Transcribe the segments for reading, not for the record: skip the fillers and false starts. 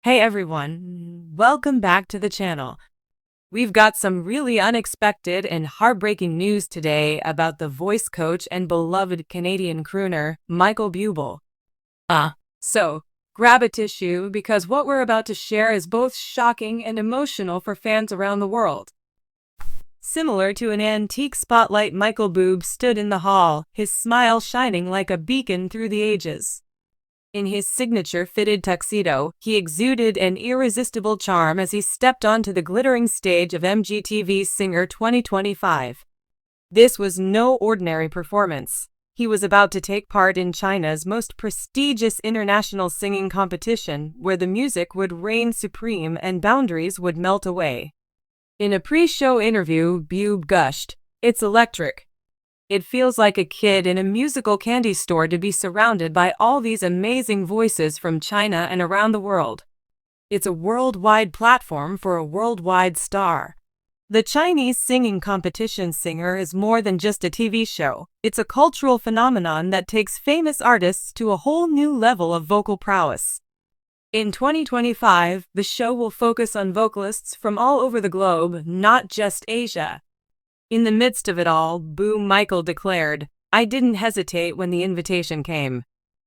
Hey everyone, welcome back to the channel. We've got some really unexpected and heartbreaking news today about the voice coach and beloved Canadian crooner, Michael Bublé. So grab a tissue because what we're about to share is both shocking and emotional for fans around the world. Similar to an antique spotlight, Michael Bublé stood in the hall, his smile shining like a beacon through the ages. In his signature fitted tuxedo, he exuded an irresistible charm as he stepped onto the glittering stage of MGTV's Singer 2025. This was no ordinary performance. He was about to take part in China's most prestigious international singing competition, where the music would reign supreme and boundaries would melt away. In a pre-show interview, Bublé gushed, "It's electric. It feels like a kid in a musical candy store to be surrounded by all these amazing voices from China and around the world. It's a worldwide platform for a worldwide star." The Chinese singing competition Singer is more than just a TV show. It's a cultural phenomenon that takes famous artists to a whole new level of vocal prowess. In 2025, the show will focus on vocalists from all over the globe, not just Asia. In the midst of it all, Michael declared, "I didn't hesitate when the invitation came."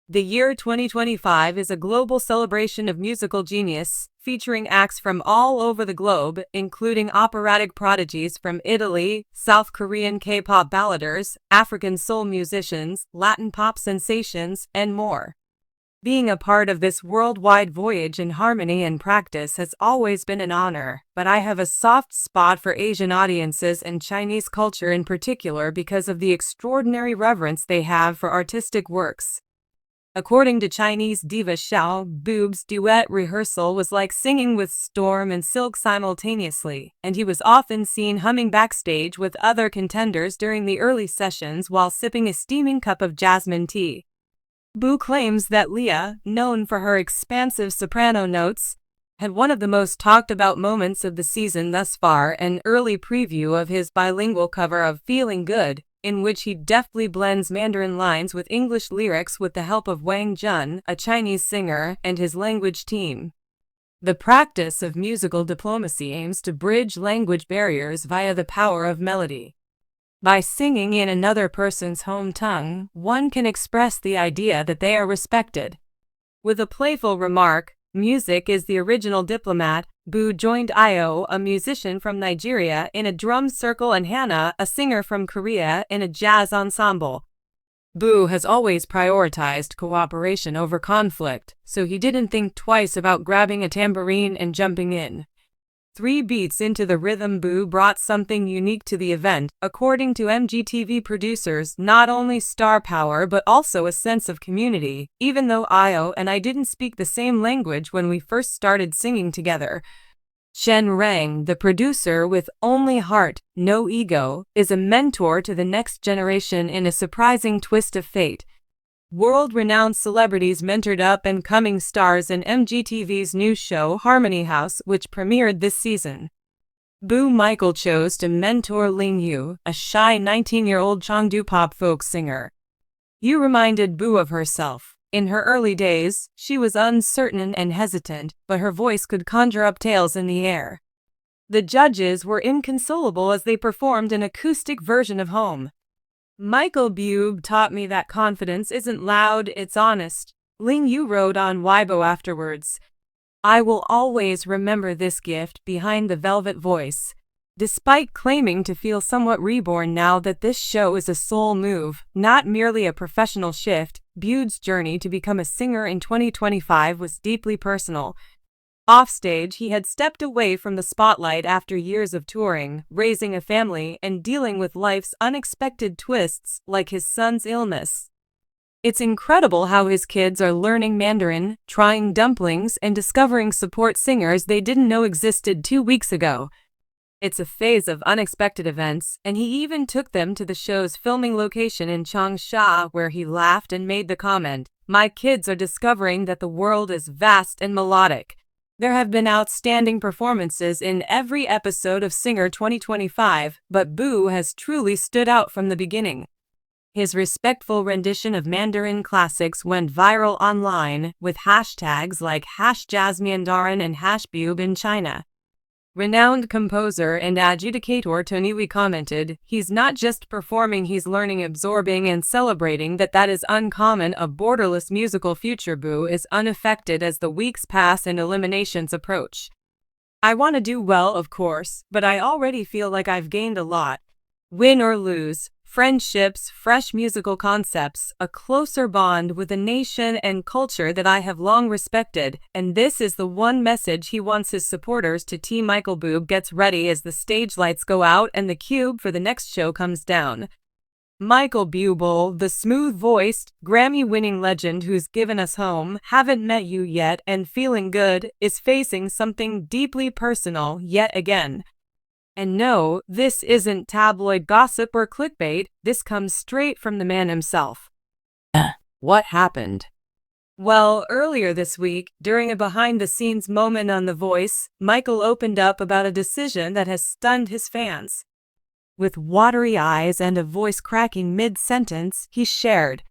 The year 2025 is a global celebration of musical genius, featuring acts from all over the globe, including operatic prodigies from Italy, South Korean K-pop balladers, African soul musicians, Latin pop sensations, and more. Being a part of this worldwide voyage in harmony and practice has always been an honor, but I have a soft spot for Asian audiences and Chinese culture in particular because of the extraordinary reverence they have for artistic works. According to Chinese diva Xiao, Bublé's duet rehearsal was like singing with Storm and Silk simultaneously, and he was often seen humming backstage with other contenders during the early sessions while sipping a steaming cup of jasmine tea. Bublé claims that Leah, known for her expansive soprano notes, had one of the most talked about moments of the season thus far, an early preview of his bilingual cover of Feeling Good, in which he deftly blends Mandarin lines with English lyrics with the help of Wang Jun, a Chinese singer, and his language team. The practice of musical diplomacy aims to bridge language barriers via the power of melody. By singing in another person's home tongue, one can express the idea that they are respected. With a playful remark, "Music is the original diplomat," Bublé joined Io, a musician from Nigeria, in a drum circle and Hannah, a singer from Korea, in a jazz ensemble. Bublé has always prioritized cooperation over conflict, so he didn't think twice about grabbing a tambourine and jumping in. 3 beats into the rhythm, Bublé brought something unique to the event, according to MGTV producers, not only star power but also a sense of community. "Even though Io and I didn't speak the same language when we first started singing together," Shen Rang, the producer with Only Heart, No Ego, is a mentor to the next generation in a surprising twist of fate. World-renowned celebrities mentored up-and-coming stars in MGTV's new show Harmony House, which premiered this season. Michael chose to mentor Ling Yu, a shy 19-year-old Chengdu pop folk singer. Yu reminded Bublé of herself. In her early days, she was uncertain and hesitant, but her voice could conjure up tales in the air. The judges were inconsolable as they performed an acoustic version of Home. "Michael Bublé taught me that confidence isn't loud, it's honest," Ling Yu wrote on Weibo afterwards. "I will always remember this gift behind the velvet voice." Despite claiming to feel somewhat reborn now that this show is a soul move, not merely a professional shift, Bublé's journey to become a singer in 2025 was deeply personal. Offstage, he had stepped away from the spotlight after years of touring, raising a family, and dealing with life's unexpected twists, like his son's illness. It's incredible how his kids are learning Mandarin, trying dumplings, and discovering support singers they didn't know existed 2 weeks ago. It's a phase of unexpected events, and he even took them to the show's filming location in Changsha, where he laughed and made the comment, "My kids are discovering that the world is vast and melodic." There have been outstanding performances in every episode of Singer 2025, but Bublé has truly stood out from the beginning. His respectful rendition of Mandarin classics went viral online, with hashtags like #Jasmiandaran and #Bube in China. Renowned composer and adjudicator Tony Wee commented, "He's not just performing, he's learning, absorbing, and celebrating that is uncommon. A borderless musical future. Boo is unaffected as the weeks pass and eliminations approach. I want to do well, of course, but I already feel like I've gained a lot. Win or lose, friendships, fresh musical concepts, a closer bond with a nation and culture that I have long respected, and this is the one message he wants his supporters to T. Michael Bube gets ready as the stage lights go out and the cube for the next show comes down." Michael Bublé, the smooth-voiced, Grammy-winning legend who's given us Home, Haven't Met You Yet, and Feeling Good, is facing something deeply personal yet again. And no, this isn't tabloid gossip or clickbait, this comes straight from the man himself. What happened? Well, earlier this week, during a behind-the-scenes moment on The Voice, Michael opened up about a decision that has stunned his fans. With watery eyes and a voice cracking mid-sentence, he shared,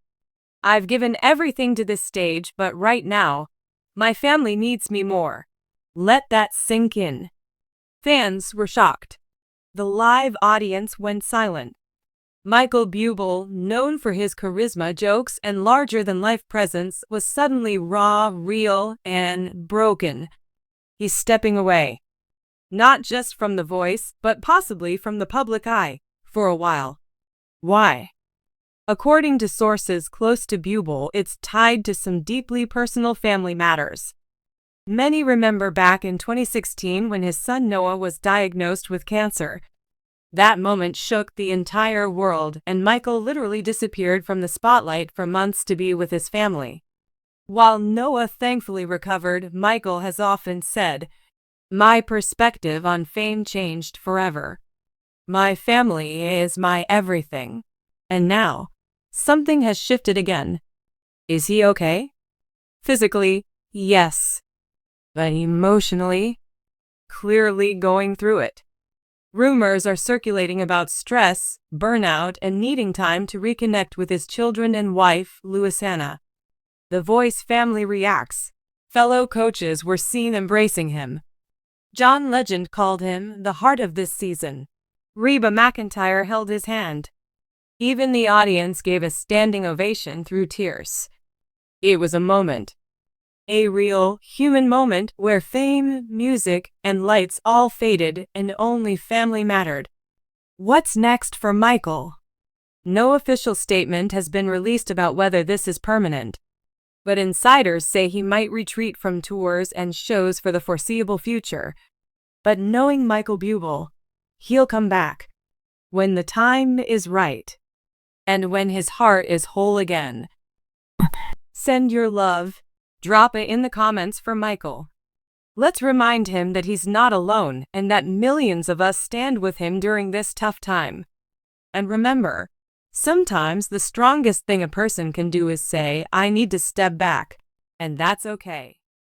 "I've given everything to this stage, but right now, my family needs me more. Let that sink in." Fans were shocked. The live audience went silent. Michael Bublé, known for his charisma, jokes, and larger-than-life presence, was suddenly raw, real, and broken. He's stepping away. Not just from The Voice, but possibly from the public eye, for a while. Why? According to sources close to Bublé, it's tied to some deeply personal family matters. Many remember back in 2016 when his son Noah was diagnosed with cancer. That moment shook the entire world, and Michael literally disappeared from the spotlight for months to be with his family. While Noah thankfully recovered, Michael has often said, "My perspective on fame changed forever. My family is my everything. And now, something has shifted again." Is he okay? Physically, yes. But emotionally, clearly going through it. Rumors are circulating about stress, burnout, and needing time to reconnect with his children and wife, Louisanna. The Voice family reacts. Fellow coaches were seen embracing him. John Legend called him the heart of this season. Reba McEntire held his hand. Even the audience gave a standing ovation through tears. It was a moment. A real, human moment where fame, music, and lights all faded and only family mattered. What's next for Michael? No official statement has been released about whether this is permanent, but insiders say he might retreat from tours and shows for the foreseeable future. But knowing Michael Bublé, he'll come back when the time is right and when his heart is whole again. Send your love. Drop it in the comments for Michael. Let's remind him that he's not alone and that millions of us stand with him during this tough time. And remember, sometimes the strongest thing a person can do is say, "I need to step back," and that's okay.